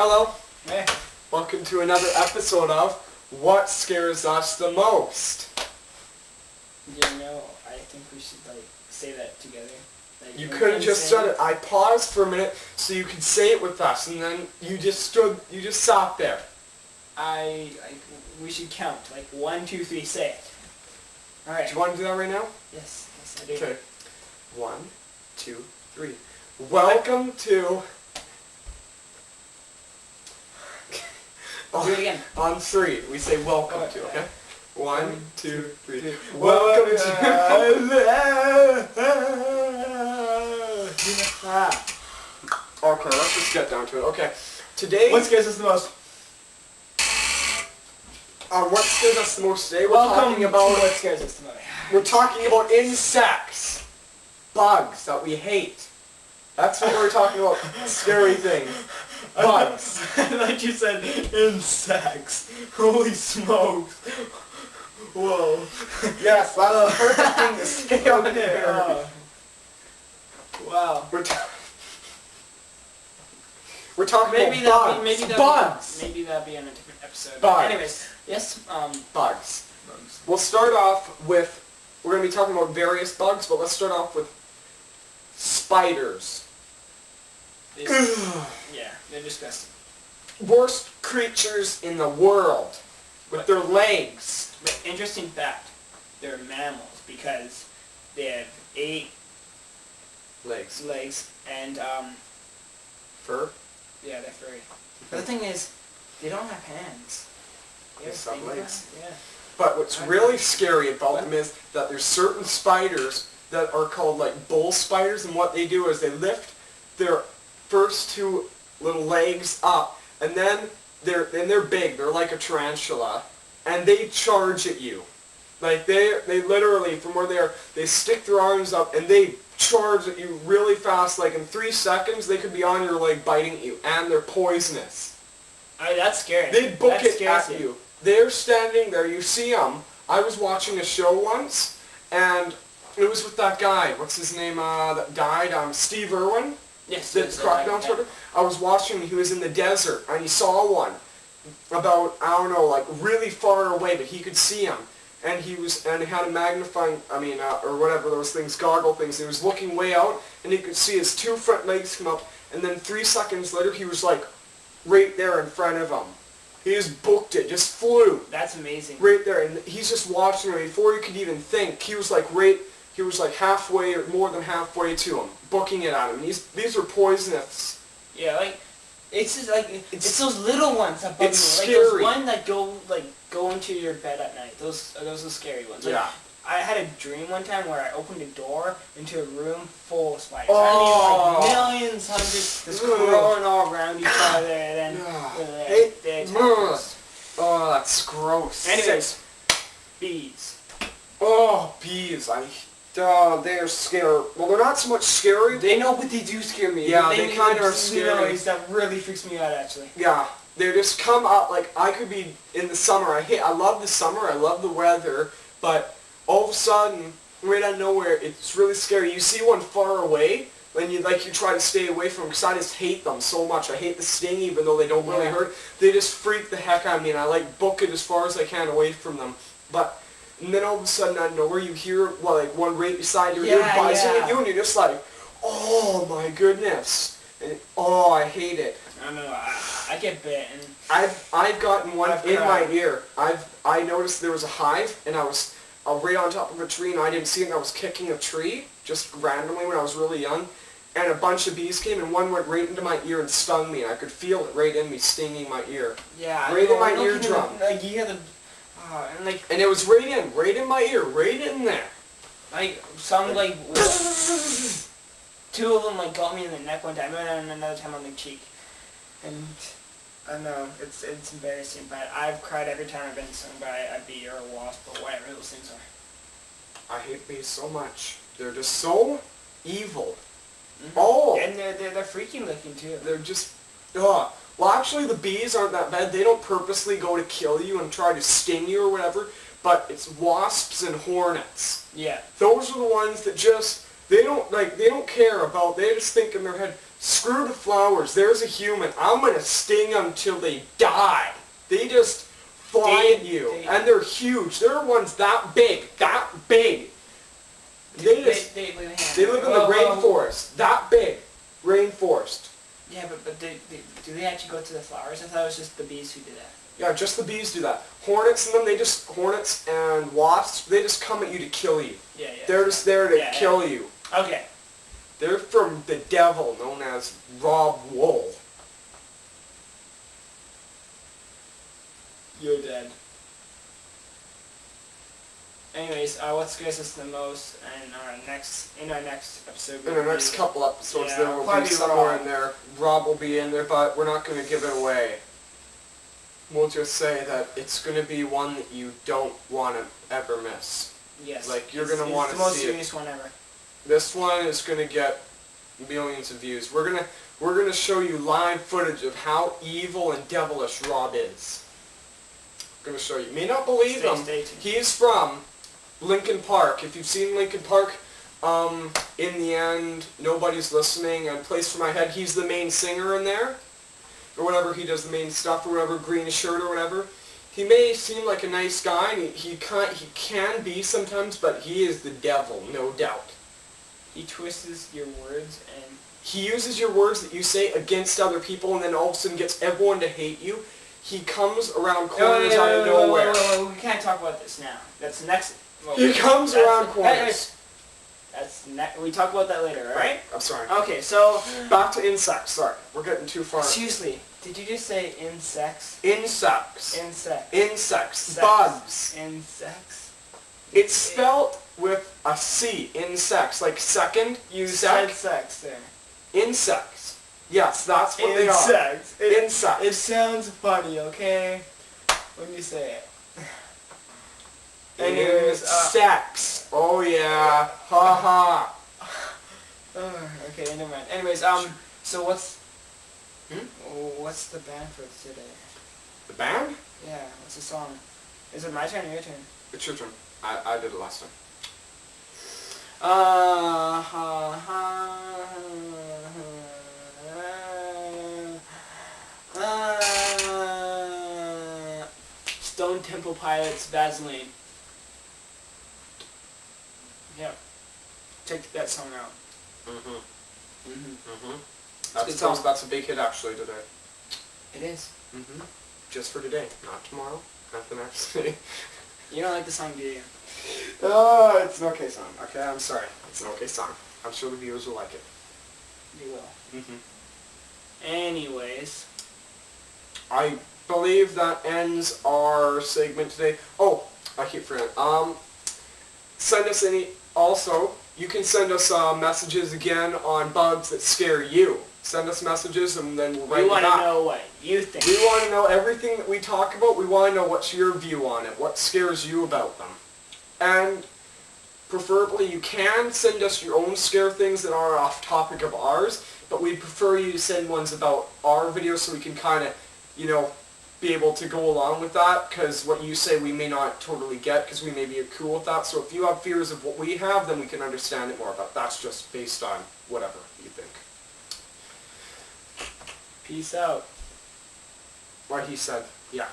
Hello. Hey. Welcome to another episode of What Scares Us the Most. I think we should say that together. You could have just said it. I paused for a minute so you could say it with us, and then you just sat there. We should count. 1, 2, 3, say it. Alright. Do you want to do that right now? Yes, I do. Okay. 1, 2, 3. Welcome to... Do it again. On 3, we say welcome to, okay? 1, 2, 3. Welcome to... Okay, let's just get down to it. Okay. Today... What scares us the most? What scares us the most today? What scares us the most. We're talking about insects. Bugs that we hate. That's what we're talking about. Scary things. Bugs. I thought you said insects. Holy smokes. Whoa. Yes, that's the perfect thing to scare there. Wow. We're talking maybe about bugs. Maybe that'll be on a different episode. Bugs. Anyways, yes. Bugs. We'll start off with, we're going to be talking about various bugs, but let's start off with spiders. Yeah, they're disgusting. Worst creatures in the world with their legs. But interesting fact, they're mammals because they have 8 legs and fur. Yeah, they're furry. But the thing is, they don't have hands. They have some legs. Yeah. But what's really scary about them is that there's certain spiders that are called bull spiders, and what they do is they lift their first 2 little legs up, and then they're big. They're like a tarantula, and they charge at you. They literally, from where they are, they stick their arms up and they charge at you really fast. In 3 seconds, they could be on your leg biting you, and they're poisonous. That's scary. They book it at you. They're standing there. You see them. I was watching a show once, and it was with that guy. What's his name? That died. Steve Irwin. Yes. The crocodile torture. I was watching. He was in the desert, and he saw one about really far away, but he could see him. And he had a magnifying, or whatever those things, goggle things. He was looking way out, and he could see his 2 front legs come up. And then 3 seconds later, he was right there in front of him. He just booked it, just flew. That's amazing. Right there, and he's just watching him before he could even think. He was halfway or more than halfway to him, booking it at him. And these are poisonous. Yeah, it's just it's those little ones that bug me. It's scary. Those ones that go into your bed at night. Those are the scary ones. Yeah. I had a dream one time where I opened a door into a room full of spiders. Oh. Millions, hundreds, just crawling all around each other, and then they attack us. Oh, that's gross. Anyways, bees. Oh, bees. They're scary. Well, they're not so much scary. They know, but they do scare me. Yeah, they kind of are scary. Noise that really freaks me out, actually. Yeah, they just come up. I could be in the summer. I love the summer. I love the weather, but all of a sudden, right out of nowhere, it's really scary. You see one far away, and you try to stay away from them, because I just hate them so much. I hate the sting, even though they don't really hurt. They just freak the heck out of me, and I book it as far as I can away from them. And then all of a sudden, out of nowhere, you hear one right beside your ear buzzing at you, and you're just oh my goodness. And, I hate it. I know, I get bit, and I've gotten one in my ear. I noticed there was a hive, and I was right on top of a tree, and I didn't see it, and I was kicking a tree, just randomly when I was really young, and a bunch of bees came, and one went right into my ear and stung me, and I could feel it right in me, stinging my ear. Yeah. Right in my eardrum. You hear the... and it was right in my ear, right in there. Some 2 of them got me in the neck one time, and another time on the cheek. And I know, it's embarrassing, but I've cried every time I've been stung by a bee or a wasp or whatever those things are. I hate bees so much. They're just so evil. Mm-hmm. Oh! And they're freaky looking too. They're just... Ugh. Well, actually, the bees aren't that bad. They don't purposely go to kill you and try to sting you or whatever, but it's wasps and hornets. Yeah. Those are the ones that just... They don't care about... They just think in their head, Screw the flowers. There's a human. I'm gonna sting them till they die. They just fly at you, and they're huge. They're ones that big, They live in the rainforest, that big, rainforest. Yeah, but do they actually go to the flowers? I thought it was just the bees who do that. Yeah, just the bees do that. Hornets and them, hornets and wasps, they just come at you to kill you. Yeah. They're just there to kill you. Okay. They're from the devil, known as Rob Wool. You're dead. Anyways, what scares us the most in our next episode? In the next couple episodes, Yeah, there will be probably somewhere Rob. in there. Rob will be in there, but we're not going to give it away. We'll just say that it's going to be one that you don't want to ever miss. Yes. Like, you're going to want to see it. It's the most serious one ever. This one is going to get millions of views. We're gonna show you live footage of how evil and devilish Rob is. I'm gonna show you. You may not believe him. Stay tuned. He is from Linkin Park. If you've seen Linkin Park, in the end, Nobody's Listening, and Place for My Head, he's the main singer in there, or whatever. He does the main stuff, or whatever, green shirt or whatever. He may seem like a nice guy, and he can be sometimes, but he is the devil, no doubt. He twists your words and... He uses your words that you say against other people, and then all of a sudden gets everyone to hate you. He comes around corners out of nowhere. We can't talk about this now. That's next... Well, He comes around corners. We talk about that later, alright? I'm sorry. Okay, so... Back to insects. Sorry, we're getting too far. Seriously, did you just say insects? Insects. Insects. Insects. Bugs. Insects. It's spelled with a C. Insects. Like second. You said sex there. Insects. Yes, that's what they are. Insects. Insects. It sounds funny, okay? When you say it. Anyways, Insects. Oh yeah. Ha ha. Okay, never mind. Anyways, so what's the band for today? The band? Yeah, what's the song? Is it my turn or your turn? It's your turn. I did it last time. Stone Temple Pilots, Vaseline. Yep. Check that song out. That's a big hit actually today. It is. Just for today, not tomorrow, not the next day. You don't like the song, do you? Oh, it's an okay song. Okay, I'm sorry. It's an okay song. I'm sure the viewers will like it. You will. Anyways. I believe that ends our segment today. Oh, I keep forgetting. Send us any... Also, you can send us messages again on bugs that scare you. Send us messages and then we'll write it back. We want to know what you think. We want to know everything that we talk about. We want to know what's your view on it. What scares you about them. And preferably you can send us your own scare things that are off topic of ours, but we'd prefer you to send ones about our videos so we can kind of, be able to go along with that, because what you say we may not totally get, because we may be cool with that. So if you have fears of what we have, then we can understand it more, but that's just based on whatever you think. Peace out. What he said, yeah.